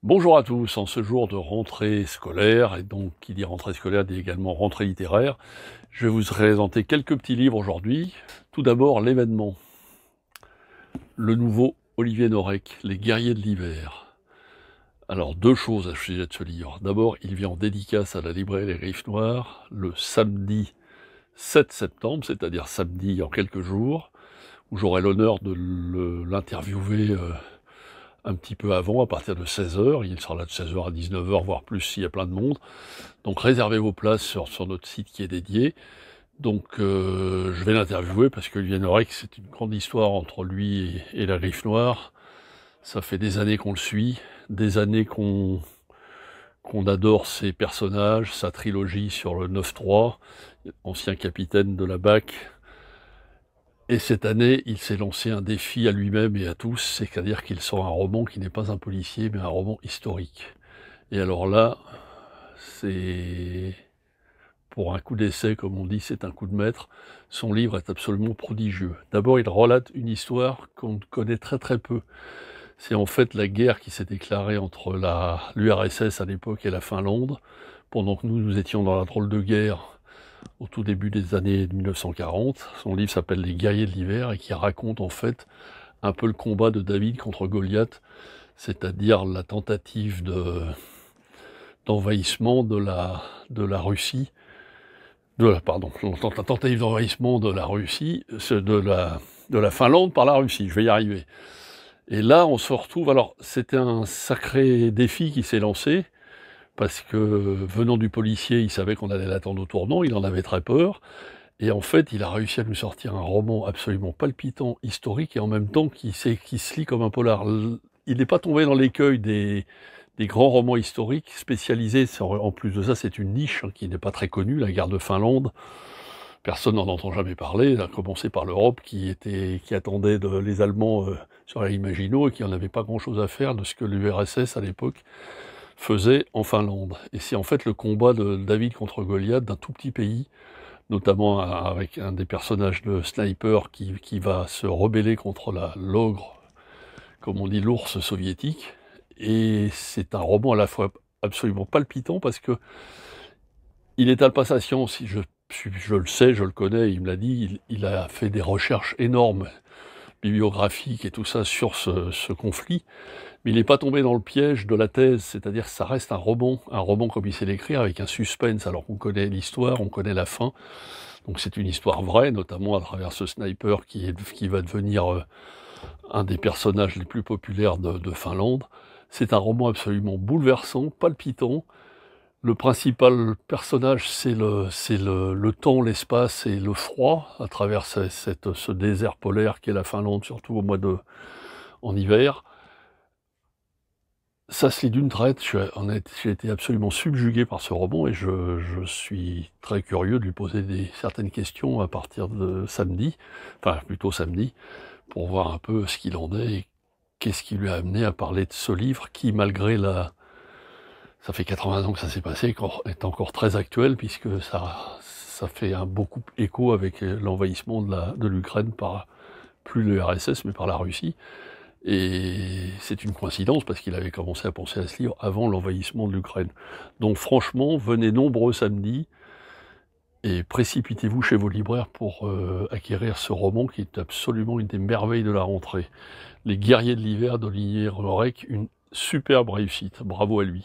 Bonjour à tous, en ce jour de rentrée scolaire, et donc qui dit rentrée scolaire dit également rentrée littéraire, je vais vous présenter quelques petits livres aujourd'hui. Tout d'abord, l'événement. Le nouveau Olivier Norek, Les guerriers de l'hiver. Alors, deux choses à ce sujet de ce livre. D'abord, il vient en dédicace à la librairie Les Griffes Noires le samedi 7 septembre, c'est-à-dire samedi en quelques jours, où j'aurai l'honneur de l'interviewer un petit peu avant, à partir de 16h. Il sera là de 16h à 19h, voire plus s'il y a plein de monde. Donc réservez vos places sur notre site qui est dédié. Donc je vais l'interviewer parce que Olivier Norek, c'est une grande histoire entre lui et la Griffe Noire. Ça fait des années qu'on le suit, des années qu'on adore ses personnages, sa trilogie sur le 9-3, ancien capitaine de la BAC. Et cette année, il s'est lancé un défi à lui-même et à tous, c'est-à-dire qu'il sort un roman qui n'est pas un policier, mais un roman historique. Et alors là, c'est... Pour un coup d'essai, comme on dit, c'est un coup de maître. Son livre est absolument prodigieux. D'abord, il relate une histoire qu'on connaît très très peu. C'est en fait la guerre qui s'est déclarée entre l'URSS à l'époque et la Finlande, pendant que nous étions dans la drôle de guerre au tout début des années 1940. Son livre s'appelle Les guerriers de l'hiver et qui raconte en fait un peu le combat de David contre Goliath, c'est-à-dire la tentative d'envahissement de la Russie, la tentative d'envahissement de la Russie, de la Finlande par la Russie, je vais y arriver. Et là, on se retrouve, alors c'était un sacré défi qui s'est lancé, parce que venant du policier, il savait qu'on allait l'attendre au tournant, il en avait très peur, et en fait, il a réussi à nous sortir un roman absolument palpitant, historique, et en même temps qui se lit comme un polar. Il n'est pas tombé dans l'écueil des grands romans historiques spécialisés, en plus de ça, c'est une niche qui n'est pas très connue, la guerre de Finlande. Personne n'en entend jamais parler, à commencer par l'Europe qui attendait les Allemands sur la ligne Maginot et qui n'en avait pas grand-chose à faire de ce que l'URSS à l'époque faisait en Finlande. Et c'est en fait le combat de David contre Goliath d'un tout petit pays, notamment avec un des personnages de Sniper qui va se rebeller contre l'ogre, comme on dit l'ours soviétique. Et c'est un roman à la fois absolument palpitant parce que il étale pas sa science, je le sais, je le connais, il me l'a dit, il a fait des recherches énormes, bibliographiques et tout ça sur ce conflit, mais il n'est pas tombé dans le piège de la thèse, c'est-à-dire que ça reste un roman comme il sait l'écrire, avec un suspense, alors qu'on connaît l'histoire, on connaît la fin, donc c'est une histoire vraie, notamment à travers ce sniper qui va devenir un des personnages les plus populaires de Finlande. C'est un roman absolument bouleversant, palpitant. Le principal personnage, c'est le temps, l'espace et le froid, à travers ce désert polaire qu'est la Finlande, surtout en hiver. Ça se lit d'une traite, j'ai été absolument subjugué par ce roman et je suis très curieux de lui poser certaines questions à partir de samedi, enfin plutôt samedi, pour voir un peu ce qu'il en est et qu'est-ce qui lui a amené à parler de ce livre qui, malgré ça fait 80 ans que ça s'est passé, est encore très actuel, puisque ça fait beaucoup écho avec l'envahissement de l'Ukraine par, plus l'URSS, mais par la Russie. Et c'est une coïncidence, parce qu'il avait commencé à penser à ce livre avant l'envahissement de l'Ukraine. Donc franchement, venez nombreux samedi, et précipitez-vous chez vos libraires pour acquérir ce roman, qui est absolument une des merveilles de la rentrée. Les guerriers de l'hiver d'Olivier Norek, une superbe réussite. Bravo à lui.